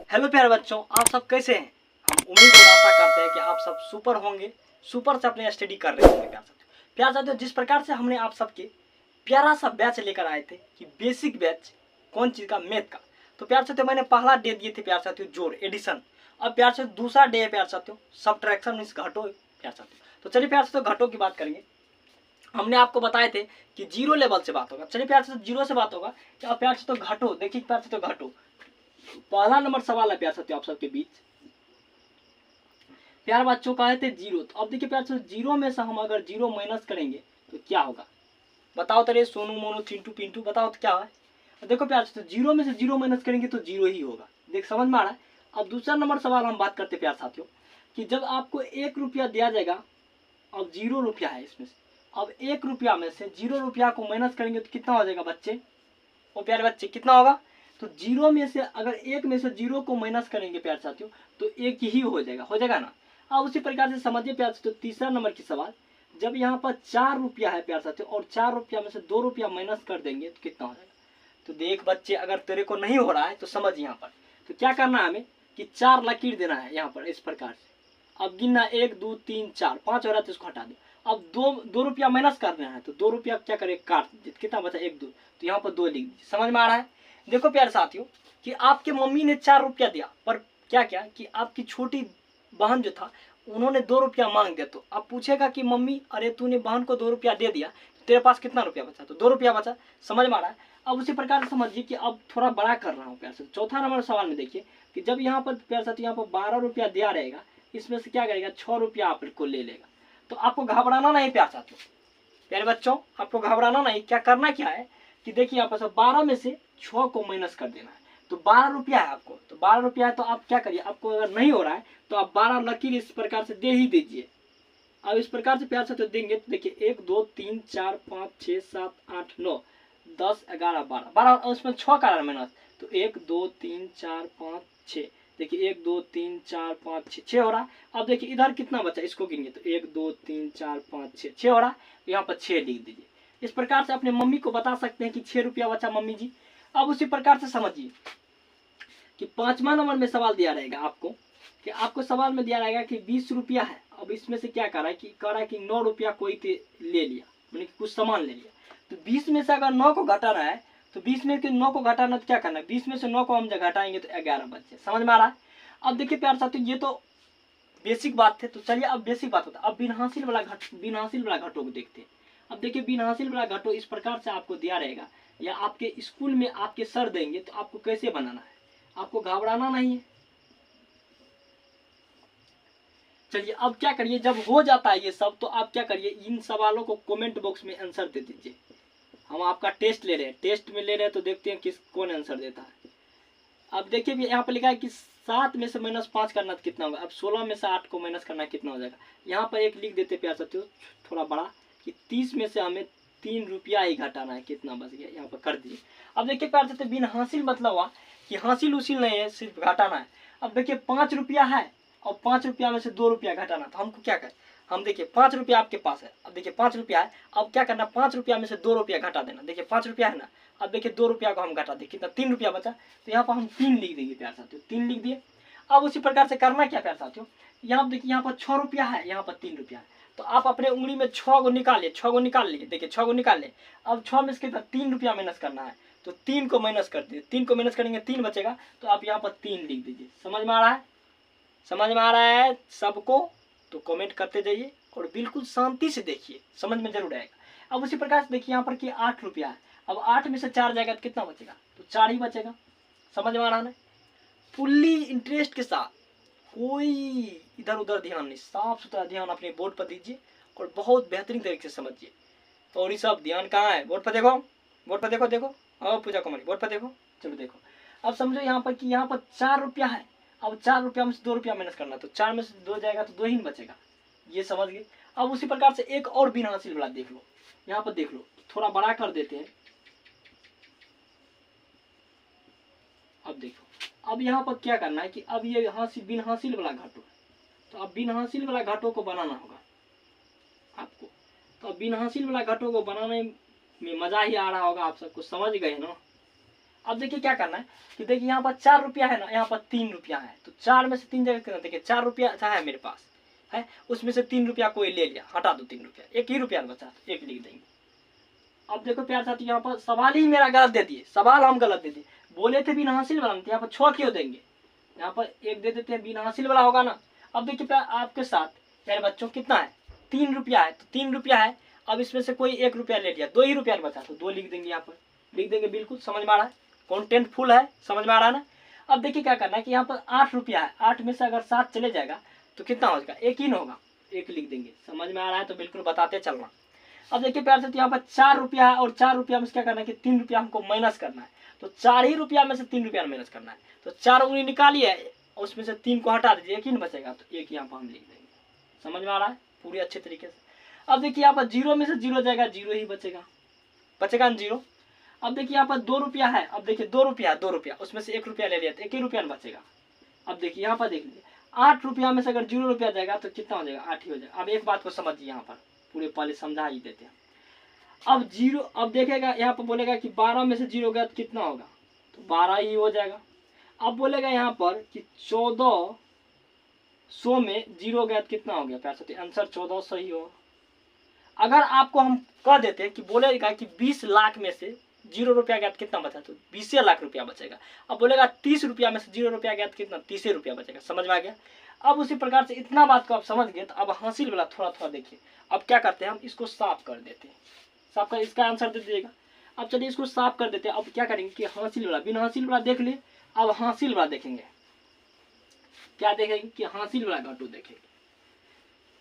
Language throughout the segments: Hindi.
हेलो प्यारे बच्चों, आप सब कैसे हैं। हम उम्मीद और आशा करते हैं कि आप सब सुपर होंगे, सुपर से अपने स्टडी कर रहे होंगे। प्यार साथियों, जिस प्रकार से हमने आप सबके प्यारा सा बैच लेकर आए थे कि बेसिक बैच कौन चीज़ का, मैथ का। तो प्यार साथियों, मैंने पहला डे दिए थे प्यार साथियों जोड़, एडिशन। अब प्यार साथियों दूसरा डे है प्यार साथियों सब्ट्रैक्शन मींस घटो प्यार साथियों। तो चलिए प्यार साथियों घटों की बात करेंगे। हमने आपको बताए थे कि जीरो लेवल से बात होगा। चलिए प्यार साथियों जीरो से बात होगा। अब प्यार साथियों घटो, देखिए प्यार साथियों घटो, पहला नंबर सवाल है प्यार साथियों आप सबके बीच। प्यार बच्चों का है थे जीरो। तो अब देखिए प्यार साथियों जीरो में से हम अगर जीरो माइनस करेंगे तो क्या होगा, बताओ तेरे सोनू मोनू चिंटू पिंटू, बताओ तो क्या है। देखो प्यार साथियों जीरो में से जीरो माइनस करेंगे तो जीरो ही होगा। देख समझ में आ रहा है। अब दूसरा नंबर सवाल हम बात करते प्यार साथियों कि जब आपको 1 रुपया दिया जाएगा, अब 0 रुपया है इसमें से, अब 1 रुपया में से 0 रुपया को माइनस करेंगे तो कितना हो जाएगा बच्चे, वो प्यारे बच्चे कितना होगा। तो जीरो में से अगर एक में से जीरो को माइनस करेंगे प्यार साथियों तो एक ही हो जाएगा ना। अब उसी प्रकार से समझिए प्यार साथियों तीसरा नंबर की सवाल, जब यहाँ पर 4 रुपया है प्यार साथियों और 4 रुपया में से 2 रुपया माइनस कर देंगे तो कितना हो जाएगा। तो देख बच्चे, अगर तेरे को नहीं हो रहा है तो समझ यहाँ पर, तो क्या करना है हमें कि 4 लकीर देना है यहाँ पर इस प्रकार से। अब गिनना 1 2 3 4 5 हो रहा है तो इसको हटा दे। अब दो रुपया माइनस करना है तो 2 रुपया क्या करे काट, कितना बचा 1 2, तो यहाँ पर 2 लिख दीजिए। समझ में आ रहा है। देखो प्यारे साथियों कि आपके मम्मी ने 4 रुपया दिया, पर क्या क्या कि आपकी छोटी बहन जो था उन्होंने 2 रुपया मांग दिया। तो अब पूछेगा कि मम्मी अरे तूने बहन को 2 रुपया दे दिया, तो तेरे पास कितना रुपया बचा, तो 2 रुपया बचा। समझ में आ रहा है। अब उसी प्रकार से समझिए कि अब थोड़ा बड़ा कर रहा हूँ प्यार से। चौथा नंबर सवाल में देखिए कि जब यहाँ पर प्यार साथियों यहाँ पर 12 रुपया दिया रहेगा, इसमें से क्या करेगा 6 रुपया आपको ले लेगा। तो आपको घबराना नहीं प्यार साथियों, प्यारे बच्चों आपको घबराना नहीं। क्या करना क्या है कि देखिए यहाँ पर 12 में से 6 को माइनस कर देना है। तो 12 रुपया है आपको, तो 12 रुपया है तो आप क्या करिए, आपको अगर नहीं हो रहा है तो आप 12 लकीर इस प्रकार से दे ही दीजिए। अब इस प्रकार से प्यार से तो देंगे तो देखिए 1 2 3 4 5 6 7 8 9 10 11 12 12 उसमें 6 का माइनस, तो 1 2 3 4 5 6, देखिए 1 2 3 4 5 6 हो रहा है। अब देखिए इधर कितना बचा, इसको गिनेंगे तो 1 2 3 4 5 6 हो रहा है, तो यहाँ पर 6 लिख दीजिए। इस प्रकार से अपने मम्मी को बता सकते हैं कि 6 रुपया बचा मम्मी जी। अब उसी प्रकार से समझिए कि 5वां नंबर में सवाल दिया रहेगा आपको कि आपको सवाल में दिया रहेगा कि 20 रुपया है। अब इसमें से क्या कर रहा है कि 9 रुपया कोई ले लिया, मैंने कुछ सामान ले लिया। तो 20 में से अगर 9 को घटाना है तो 20 में से 9 को घटाना तो क्या करना है, 20 में से 9 को हम जब घटाएंगे तो 11 बचे। समझ में आ रहा है। अब देखिए प्यार साथियों ये तो बेसिक बात थे। तो चलिए अब बेसिक बात होता है। अब बिन हासिल वाला घटों को देखते हैं। अब देखिए बिन हासिल वाला घटो इस प्रकार से आपको दिया रहेगा या आपके स्कूल में आपके सर देंगे तो आपको कैसे बनाना है, आपको घबराना नहीं है। चलिए अब क्या करिए, जब हो जाता है ये सब तो आप क्या करिए, इन सवालों को कमेंट बॉक्स में आंसर दे दीजिए। हम आपका टेस्ट ले रहे हैं, टेस्ट में ले रहे हैं तो देखते हैं किस कौन आंसर देता है। अब देखिए यहाँ पर लिखा है कि 7 में से -5 करना तो कितना होगा। अब 16 में से 8 को माइनस करना कितना हो जाएगा। यहाँ पर एक लिख देते प्यार साथियों थोड़ा बड़ा कि 30 में से हमें 3 रुपया ही घटाना है, कितना बच गया यहाँ पर कर दीजिए। अब देखिए प्यार साथियों बिन हासिल मतलब हुआ कि हासिल उसिल नहीं है, सिर्फ घटाना है। अब देखिए 5 रुपया है और 5 रुपया में से 2 रुपया घटाना, तो हमको क्या करें, हम देखिए 5 रुपया आपके पास है। अब देखिए 5 रुपया है, अब क्या करना 5 रुपया में से 2 रुपया घटा देना। देखिए 5 रुपया है ना, अब देखिए 2 रुपया को हम घटा दें, कितना 3 रुपया बचा, तो यहाँ पर हम 3 लिख देंगे प्यार साथियों, 3 लिख दिए। अब उसी प्रकार से करना क्या प्यार साथियों, यहाँ देखिए यहाँ पर 6 रुपया है, यहाँ पर 3 रुपया है, तो आप अपने उंगली में 6 को निकालिए, 6 को निकाल लिए, देखिए 6 को निकाल ले। अब 6 में से 3 रुपया माइनस करना है, तो 3 को माइनस कर दीजिए, 3 को माइनस करेंगे 3 बचेगा, तो आप यहाँ पर 3 लिख दीजिए। समझ में आ रहा है, समझ में आ रहा है सबको, तो कमेंट करते जाइए और बिल्कुल शांति से देखिए, समझ में जरूर आएगा। अब उसी प्रकार से देखिए यहाँ पर कि 8 रुपया है। अब 8 में से 4 जाएगा तो कितना बचेगा, तो 4 ही बचेगा। समझ में आ रहा है। फुल्ली इंटरेस्ट के साथ, कोई इधर उधर ध्यान नहीं, साफ सुथरा ध्यान अपने बोर्ड पर दीजिए और बहुत बेहतरीन तरीके से समझिए। और ये सब ध्यान कहाँ है, बोर्ड पर देखो, बोर्ड पर देखो, देखो और पूजा कुमारी बोर्ड पर देखो, चलो देखो। अब समझो यहाँ पर कि यहाँ पर 4 रुपया है। अब 4 रुपया में से 2 रुपया माइनस करना, तो 4 में से 2 जाएगा तो 2 ही बचेगा, ये समझ गए। अब उसी प्रकार से एक और बिन हासिल वाला देख लो, यहाँ पर देख लो, थोड़ा बड़ा कर देते हैं। अब देखो, अब यहाँ पर क्या करना है कि अब ये बिन हासिल वाला घटो, तो अब बिन हासिल वाला घटो को बनाना होगा आपको। तो अब बिन हासिल वाला घटो को बनाने में मजा ही आ रहा होगा, आप सबको समझ गए ना। अब देखिए क्या करना है कि देखिए यहाँ पर 4 रुपया है ना, यहाँ पर 3 रुपया है, तो 4 में से 3 जगह कितना, देखिए 4 रुपया है मेरे पास है, उसमें से 3 रुपया कोई ले लिया, हटा दो 3 रुपया, एक ही रुपया बचा तो एक लिख देंगे। अब देखो प्यार साथी यहाँ पर सवाल ही मेरा गलत दे दिए, सवाल हम गलत दे दिए, बोले थे बिन हासिल वाला, यहाँ पर 6 क्यों देंगे, यहाँ पर एक दे देते हैं, बिन हासिल वाला होगा ना। अब देखिए प्यार आपके साथ मेरे बच्चों कितना है, 3 रुपया है, तो 3 रुपया है, अब इसमें से कोई 1 रुपया ले लिया, 2 ही रुपया बचा, तो 2 लिख देंगे, यहाँ पर लिख देंगे। बिल्कुल समझ में आ रहा है, कॉन्टेंट फुल है, समझ में आ रहा है ना। अब देखिए क्या करना है कि यहाँ पर 8 रुपया है, 8 में से अगर 7 चले जाएगा तो कितना हो जाएगा, 1 ही ना होगा, 1 लिख देंगे। समझ में आ रहा है तो बिल्कुल बताते चलना। अब देखिए प्यार से यहाँ पर 4 रुपया है, और 4 रुपया में क्या करना है कि 3 रुपया हमको माइनस करना है, तो 4 ही रुपया में से 3 रुपया माइनस करना है, तो 4 उंगली निकालिए, उसमें से 3 को हटा दीजिए, 1 ही बचेगा, तो 1 यहाँ पर हम लिख देंगे। समझ में आ रहा है पूरी अच्छे तरीके से। अब देखिए यहाँ पर 0 में से 0 जाएगा, 0 ही बचेगा, बचेगा 0। अब देखिए यहाँ पर 2 रुपया है, अब देखिए 2 रुपया है, 2 रुपया उसमें से 1 रुपया ले लिया तो 1 ही रुपया बचेगा। अब देखिए यहाँ पर देख लीजिए 8 रुपया में से अगर 0 रुपया जाएगा तो कितना हो जाएगा, 8 ही हो जाएगा। अब एक बात को समझिए, यहाँ पर पूरे पहले समझा ही देते हैं। अब 0, अब देखेगा यहाँ पर बोलेगा कि 12 में से 0 गया तो कितना होगा, तो 12 ही हो जाएगा। अब बोलेगा यहाँ पर कि 1400 में 0 गया तो कितना हो गया प्यार साथी, आंसर 1400 ही होगा। अगर आपको हम कह देते हैं कि बोलेगा कि 20 लाख में से 0 रुपया गया तो कितना बचा, तो 20 लाख रुपया बचेगा। अब बोलेगा 30 रुपया में से 0 रुपया गया तो कितना, 30 रुपया बचेगा। समझ में आ गया। अब उसी प्रकार से इतना बात को आप समझ गए, तो अब हासिल वाला थोड़ा थोड़ा देखिए। अब क्या करते हैं, हम इसको साफ कर देते हैं, साफ कर, इसका आंसर दे दीजिएगा। अब चलिए इसको साफ कर देते हैं। अब क्या करेंगे कि हासिल वाला, बिन हासिल वाला देख लिए, अब हासिल वाला देखेंगे। क्या देखेंगे कि हासिल वाला घटू देखेंगे।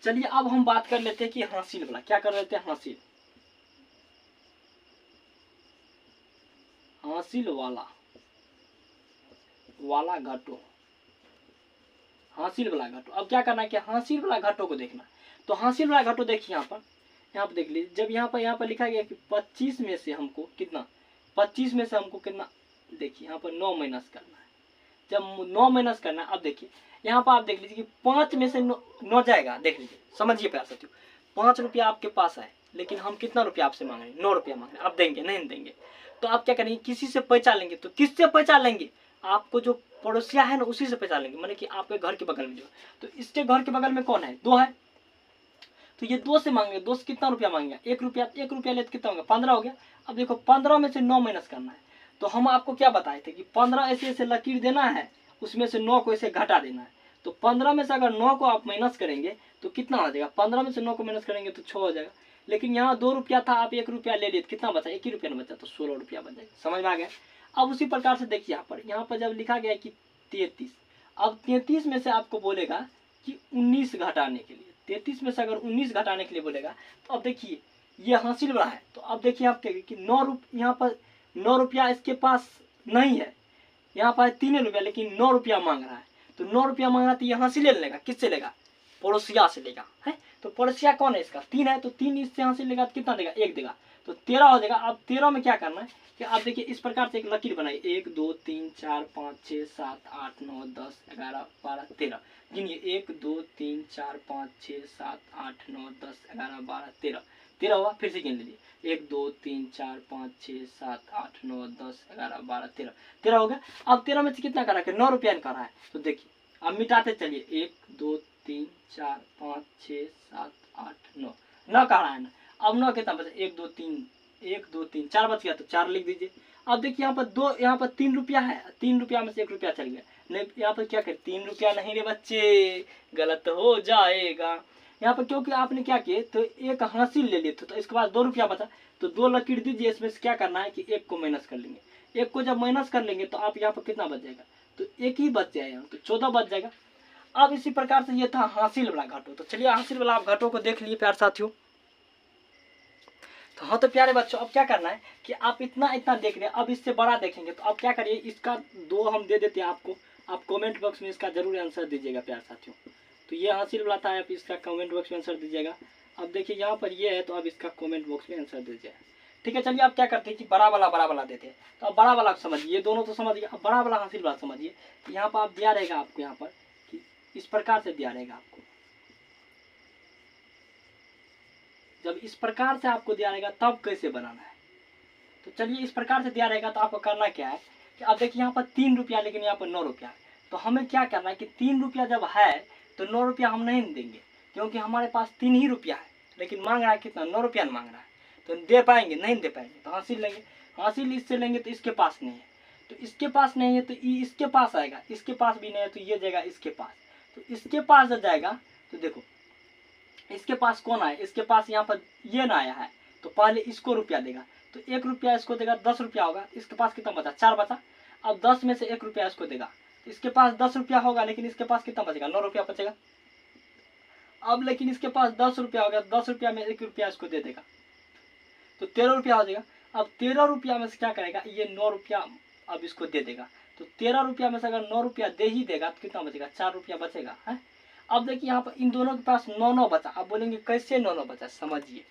चलिए अब हम बात कर लेते हैं कि हासिल वाला क्या कर लेते हैं, हासिल वाला घटो, हासिल वाला घटो। अब क्या करना है कि हासिल वाला घटो को देखना। तो हासिल वाला घटो देखिए यहाँ पर देख लीजिए। जब यहाँ पर लिखा गया कि 25 में से हमको कितना, 25 में से हमको कितना, देखिए यहाँ पर 9 माइनस करना है। जब 9 माइनस करना है, अब देखिए यहाँ पर आप देख लीजिए कि 5 में से 9 जाएगा। देख लीजिए, समझिए प्यार साथियों, 5 रुपया आपके पास है, लेकिन हम कितना रुपया आपसे मांग रहे हैं, 9 रुपया मांग रहे हैं। आप देंगे नहीं देंगे, तो आप क्या करेंगे, किसी से पहचान लेंगे। तो किससे पहचान लेंगे, आपको जो पड़ोसिया है ना उसी से पहचान लेंगे, माने कि आपके घर के बगल में जो, तो इसके घर के बगल में कौन है, 2 है, तो ये 2 से मांगेंगे। 2 से कितना रुपया मांगेगा, 1 रुपया, 1 रुपया ले तो कितना होगा, 15 हो गया। अब देखो 15 में से 9 माइनस करना है। तो हम आपको क्या बताए थे कि 15 ऐसे ऐसे लकीर देना है, उसमें से 9 को ऐसे घटा देना है। तो 15 में से अगर 9 को आप माइनस करेंगे तो कितना हो जाएगा, 15 में से 9 को माइनस करेंगे तो 6 हो जाएगा। लेकिन यहाँ 2 रुपया था, आप 1 रुपया ले लिए तो कितना बचा, 1 ही रुपया बचा, तो 16 रुपया बच जाएगा। समझ में आ गया। अब उसी प्रकार से देखिए यहाँ पर जब लिखा गया कि 33, अब 33 में से आपको बोलेगा कि 19 घटाने के लिए, 33 में से अगर 19 घटाने के लिए बोलेगा, तो अब देखिए ये हासिल वाला है। तो अब देखिए आप कहेंगे कि 9 रुपया, यहाँ पर 9 रुपया इसके पास नहीं है, यहाँ पर 3 रुपया, लेकिन 9 रुपया मांग रहा है। तो 9 रुपया मांग रहा है, तो यहाँ से ले लेगा, किससे लेगा, पड़ोसिया से लेगा है। तो पड़ोसिया कौन है, इसका 3 है, तो 3 इससे यहाँ से लेगा तो कितना देगा, 1 देगा, तो 13 हो जाएगा। अब 13 में क्या करना है कि आप देखिए इस प्रकार से एक लकीर बनाइए, 1 2 3 4 5 6 7 8 9 10 11 12 13, गिनिए 1 2 3 4 5 6 7 8 9 10 11 12 13, 13 होगा। फिर से गिन लीजिए, 1 2 3 4 5 6 7 8 9 10 11 12 13, 13 हो गया। अब 13 में से कितना करा है, 9 रुपया कर रहा है। तो देखिए अब मिटाते चलिए, 1 2 3 4 5 6 7 8 9, 9 कह रहा है ना। अब 9 कितना बचा, 1 2 3 1 2 3 4 बच गया, तो 4 लिख दीजिए। अब देखिए यहाँ पर 3 रुपया है, 3 रुपया में से 1 रुपया चल गया। नहीं, यहाँ पर क्या करें, 3 रुपया नहीं रे बच्चे, गलत हो जाएगा यहाँ पर, क्योंकि आपने क्या किए, तो एक हासिल ले लिए थे, तो इसके बाद 2 रुपया बचा, तो 2 लकीर दीजिए। इसमें से क्या करना है कि 1 को माइनस कर लेंगे। 1 को जब माइनस कर लेंगे तो आप यहाँ पर कितना बच जाएगा, तो 1 ही बच जाएगा, तो 14 बच जाएगा। अब इसी प्रकार से ये था हासिल वाला घटो। तो चलिए हासिल वाला आप घटो को देख लिए प्यार साथियों। तो हाँ, तो प्यारे बच्चों अब क्या करना है कि आप इतना देख रहे हैं, अब इससे बड़ा देखेंगे। तो अब क्या करिए, इसका 2 हम दे देते हैं आपको, आप कमेंट बॉक्स में इसका जरूर आंसर दीजिएगा प्यार साथियों। तो ये हासिल वाला था, आप इसका कमेंट बॉक्स में आंसर दीजिएगा। अब देखिए यहाँ पर ये है, तो अब इसका कमेंट बॉक्स में आंसर दीजिए। ठीक है, चलिए आप क्या करते हैं कि बड़ा वाला देते हैं। तो अब बड़ा वाला समझिए, ये दोनों तो समझिए, अब बड़ा वाला हासिल वाला समझिए। यहाँ पर आप दिया रहेगा आपको, यहाँ पर कि इस प्रकार से दिया रहेगा आपको। जब इस प्रकार से आपको दिया रहेगा तब कैसे बनाना है, तो चलिए इस प्रकार से दिया रहेगा तो आपको करना क्या है कि अब देखिए यहाँ पर 3 रुपया लेकिन यहाँ पर 9 रुपया है, तो हमें क्या करना है कि 3 रुपया जब है तो 9 रुपया हम नहीं देंगे, क्योंकि हमारे पास 3 ही रुपया है, लेकिन मांग रहा है कितना, 9 रुपया मांग रहा है, तो दे पाएंगे नहीं दे पाएंगे, तो हासिल लेंगे, हासिल इससे लेंगे तो इसके पास नहीं है, तो इसके पास नहीं है तो इसके पास आएगा, इसके पास भी नहीं है तो ये जाएगा इसके पास, तो इसके पास जब जाएगा तो देखो इसके पास कौन आया, इसके पास यहाँ पर ये ना आया है, तो पहले इसको रुपया देगा, तो 1 रुपया इसको देगा, 10 रुपया होगा, इसके पास कितना बचा, 4 बचा। अब 10 में से 1 रुपया इसको देगा, तो इसके पास 10 रुपया होगा, लेकिन इसके पास कितना बचेगा, 9 रुपया बचेगा। अब लेकिन इसके पास 10 रुपया होगा, 10 रुपया में 1 रुपया इसको दे देगा, तो 13 रुपया हो जाएगा। अब 13 रुपया में से क्या करेगा, ये 9 रुपया अब इसको दे देगा, तो 13 रुपया में से अगर 9 रुपया दे ही देगा तो कितना बचेगा, 4 रुपया बचेगा है। अब देखिए यहाँ पर इन दोनों के पास 9 बचा। अब बोलेंगे कैसे 9 बचा, समझिए,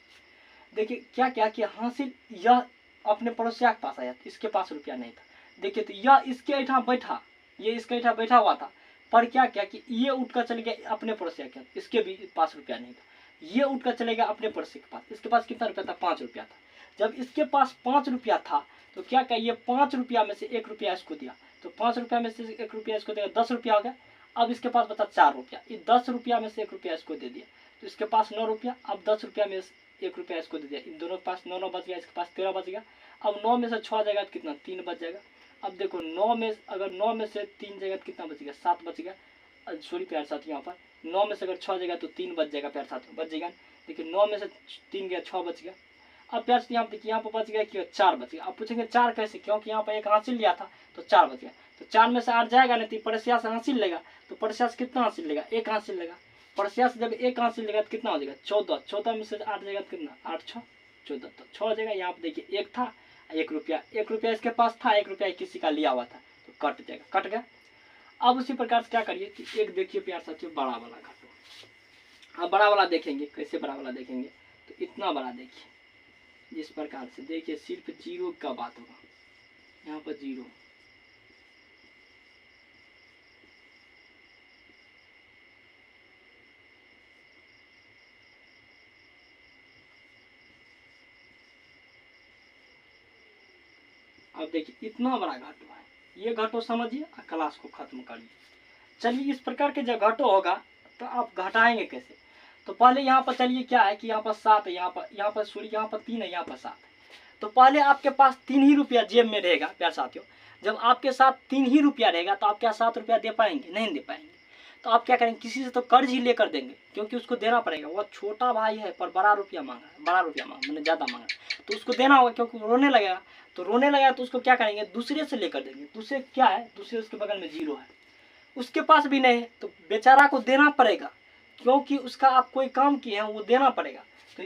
देखिए क्या क्या कि हासिल यह अपने पड़ोसिया के पास आया, इसके पास रुपया नहीं था, देखिए तो यह इसके ऐठा बैठा, ये इसके ऐठा बैठा हुआ था, पर क्या क्या कि ये उठकर चले गया अपने पड़ोसिया के, इसके भी पास रुपया नहीं था, ये उठकर चले गया अपने पड़ोसी के पास, इसके पास कितना रुपया था, 5 रुपया था। जब इसके पास 5 रुपया था तो क्या क्या ये 5 रुपया में से 1 रुपया इसको दिया, तो 5 रुपया में से 1 रुपया इसको देगा, 10 रुपया हो गया। अब इसके पास बचा 4 रुपया, ये 10 रुपया में से 1 रुपया इसको दे दिया, तो इसके पास 9 रुपया। अब 10 रुपया में 1 रुपया इसको दे दिया, इन दोनों के पास 9 बच गया, इसके पास 13 बच गया। अब 9 में से 6 जाएगा तो कितना, 3 बच जाएगा। अब देखो 9 में अगर 9 में से 3 जाएगा तो कितना बच गया, 7 बच गया। सॉरी प्यार साथी, यहाँ पर 9 में से अगर 6 जाएगा तो 3 बच जाएगा, प्यार साथी बच जाएगा। देखिए 9 में से 3 गया, 6 बच गया। अब प्यार साथी यहाँ देखिए यहाँ पर बच गया कि 4 बच गया। अब पूछेंगे 4 कैसे, क्योंकि यहाँ पर 1 हासिल लिया था तो 4 बच गया, तो 4 में से 8 जाएगा नहीं, तो पड़ोसिया से हासिल लेगा, तो पड़ोसिया से कितना हासिल लेगा, 1 हासिल लेगा। पड़ोसिया से जब 1 हासिल लेगा तो कितना हो जाएगा, 14, 14 में से 8 जाएगा तो कितना, 8 6 14, तो 6 हो जाएगा। यहाँ पर देखिए 1 था, 1 रुपया, 1 रुपया इसके पास था, 1 रुपया किसी का लिया हुआ था, तो कट जाएगा, कट गया। अब उसी प्रकार से क्या करिए कि एक देखिए प्यार साथियों बड़ा वाला घटो। अब बड़ा वाला देखेंगे, कैसे बड़ा वाला देखेंगे, तो इतना बड़ा देखिए, जिस प्रकार से देखिए सिर्फ 0 का बात होगा, यहाँ पर 0, अब देखिए इतना बड़ा घटो है, ये घटो समझिए और क्लास को खत्म करिए। चलिए इस प्रकार के जब घटो होगा तो आप घटाएंगे कैसे, तो पहले यहाँ पर चलिए क्या है कि यहाँ पर 7 है, यहाँ पर सॉरी यहाँ पर 3 है, यहाँ पर 7 है, तो पहले आपके पास 3 ही रुपया जेब में रहेगा प्यार साथियों। जब आपके साथ 3 ही रुपया रहेगा तो आप क्या 7 रुपया दे पाएंगे, नहीं दे पाएंगे। तो आप क्या करेंगे, किसी से तो कर्ज ही लेकर देंगे, क्योंकि उसको देना पड़ेगा, वो छोटा भाई है पर बड़ा रुपया मांग रहा है, बड़ा रुपया मैंने ज़्यादा मांगा, तो उसको देना होगा, क्योंकि रोने लगेगा, तो रोने लगेगा तो उसको क्या करेंगे, दूसरे से लेकर देंगे। दूसरे क्या है, दूसरे उसके बगल में 0 है, उसके पास भी नहीं है, तो बेचारा को देना पड़ेगा, क्योंकि उसका आप कोई काम किए हैं वो देना पड़ेगा। तो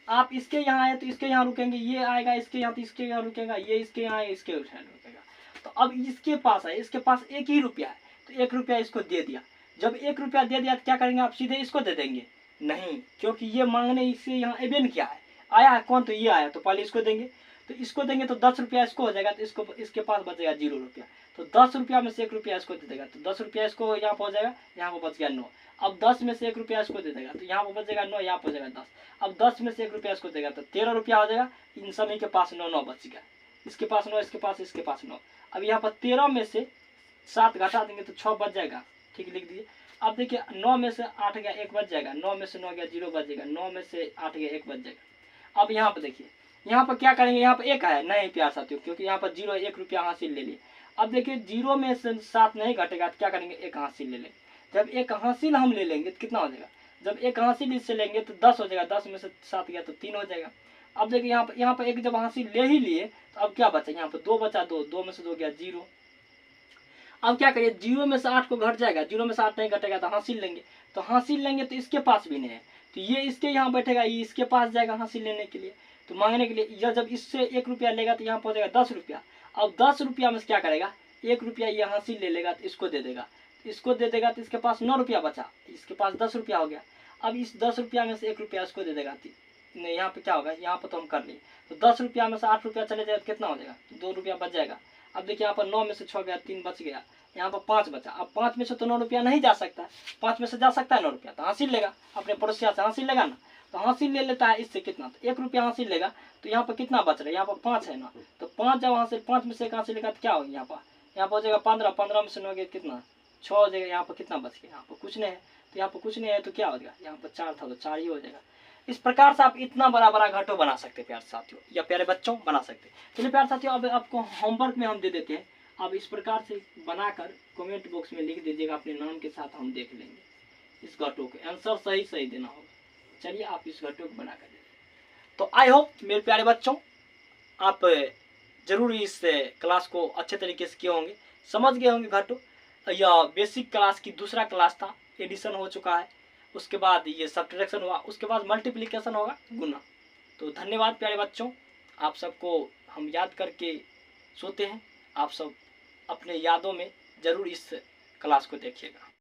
आप इसके यहाँ आए तो इसके यहाँ रुकेंगे, ये आएगा इसके यहाँ तो इसके यहाँ रुकेगा, ये इसके यहाँ आए इसके यहाँ रुकेगा। तो अब इसके पास है, इसके पास 1 ही रुपया है, तो 1 रुपया इसको दे दिया। जब 1 रुपया दे दिया तो क्या करेंगे, आप सीधे इसको दे देंगे, नहीं, क्योंकि ये मांगने इससे यहाँ एबेन किया है, आया है कौन, तो ये आया, तो पहले इसको देंगे, तो इसको देंगे तो 10 रुपया इसको हो जाएगा, तो इसको इसके पास बचेगा 0 रुपया, तो 10 रुपया में से 1 रुपया इसको दे देगा, तो 10 रुपया इसको यहाँ पर हो जाएगा, यहाँ पर बच गया 9। अब 10 में से 1 रुपया इसको दे देगा, तो यहाँ पर बचेगा 9, यहाँ पर हो जाएगा 10। अब 10 में से 1 रुपया इसको देगा तो 13 रुपया हो जाएगा। इन सभी के पास 9 बच गया, इसके पास 9, इसके पास 9। अब यहाँ पर 13 में से 7 घटा देंगे तो 6 बच जाएगा, ठीक लिख दीजिए। अब देखिए 9 में से 8 गया 1 बच जाएगा, 9 में से 9 गया 0 बच जाएगा, 9 में से 8 गया 1 बच जाएगा। अब यहाँ पर देखिए, यहाँ पर क्या करेंगे, यहाँ पर 1 है नहीं प्यार साथियों, क्योंकि यहाँ पर 0 1 रुपया हासिल ले लिए। अब देखिए 0 में से 7 नहीं घटेगा तो क्या करेंगे, 1 हासिल ले लेंगे। जब 1 हासिल हम ले लेंगे तो कितना हो जाएगा, जब 1 हासिल इससे लेंगे तो 10 हो जाएगा, 10 में से 7 गया तो 3 हो जाएगा। अब देखिए यहाँ पर 1 जब हासिल ले ही लिए तो अब क्या बचा, यहाँ पर 2 बचा, 2 में से 2 गया 0। अब क्या करिए, 0 में से 8 को घट जाएगा, 0 में से 8 नहीं घटेगा तो हासिल लेंगे, तो हासिल लेंगे तो इसके पास भी नहीं है, तो ये इसके यहाँ बैठेगा, ये इसके पास जाएगा हासिल लेने के लिए, तो मांगने के लिए। या जब इससे 1 रुपया लेगा तो यहाँ पहुँचेगा 10 रुपया। अब 10 रुपया में से क्या करेगा, 1 रुपया ये हासिल ले लेगा तो इसको दे देगा, इसको दे देगा तो इसके पास 9 रुपया बचा, इसके पास 10 रुपया हो गया। अब इस 10 रुपया में से 1 रुपया इसको दे देगा, नहीं यहाँ पे क्या होगा, यहाँ पर तो हम कर लिए, तो 10 रुपया में से 8 रुपया चले जाएगा कितना हो जाएगा, 2 रुपया बच जाएगा। अब देखिए यहाँ पर 9 में से 6 गया 3 बच गया, यहाँ पर 5 बचा। अब 5 में से तो 9 रुपया नहीं जा सकता, 5 में से जा सकता है 9 रुपया, तो हासिल लेगा, अपने पड़ोसिया से हासिल लेगा ना, तो हासिल ले लेता है इससे कितना, तो 1 रुपया हासिल लेगा, तो यहाँ पर कितना बच रहा है, यहाँ पर 5 है ना, तो 5 जब हासिल 5 में से 1 हासिल लेगा तो क्या होगा, यहाँ पर हो जाएगा 15, 15 में से 9 कितना 6 हो जाएगा, यहाँ पर कितना बच गया, यहाँ पर कुछ नहीं है, तो यहाँ पर कुछ नहीं है तो क्या हो जाएगा, यहाँ पर 4 था तो 4 ही हो जाएगा। इस प्रकार से आप इतना बड़ा बड़ा घटो बना सकते हैं प्यारे साथियों, या प्यारे बच्चों बना सकते हैं। चलिए प्यारे साथियों, अब आपको होमवर्क में हम दे देते हैं, आप इस प्रकार से बनाकर कमेंट बॉक्स में लिख दीजिएगा अपने नाम के साथ, हम देख लेंगे इस घटो के आंसर सही देना होगा। चलिए आप इस घटो को बना कर दीजिए। तो आई होप मेरे प्यारे बच्चों आप जरूर इस क्लास को अच्छे तरीके से किए होंगे, समझ गए होंगे घटो। यह बेसिक क्लास की दूसरा क्लास था, एडिशन हो चुका है, उसके बाद ये सब्ट्रैक्शन हुआ, उसके बाद मल्टीप्लिकेशन होगा, गुना। तो धन्यवाद प्यारे बच्चों, आप सबको हम याद करके सोते हैं, आप सब अपने यादों में ज़रूर इस क्लास को देखिएगा।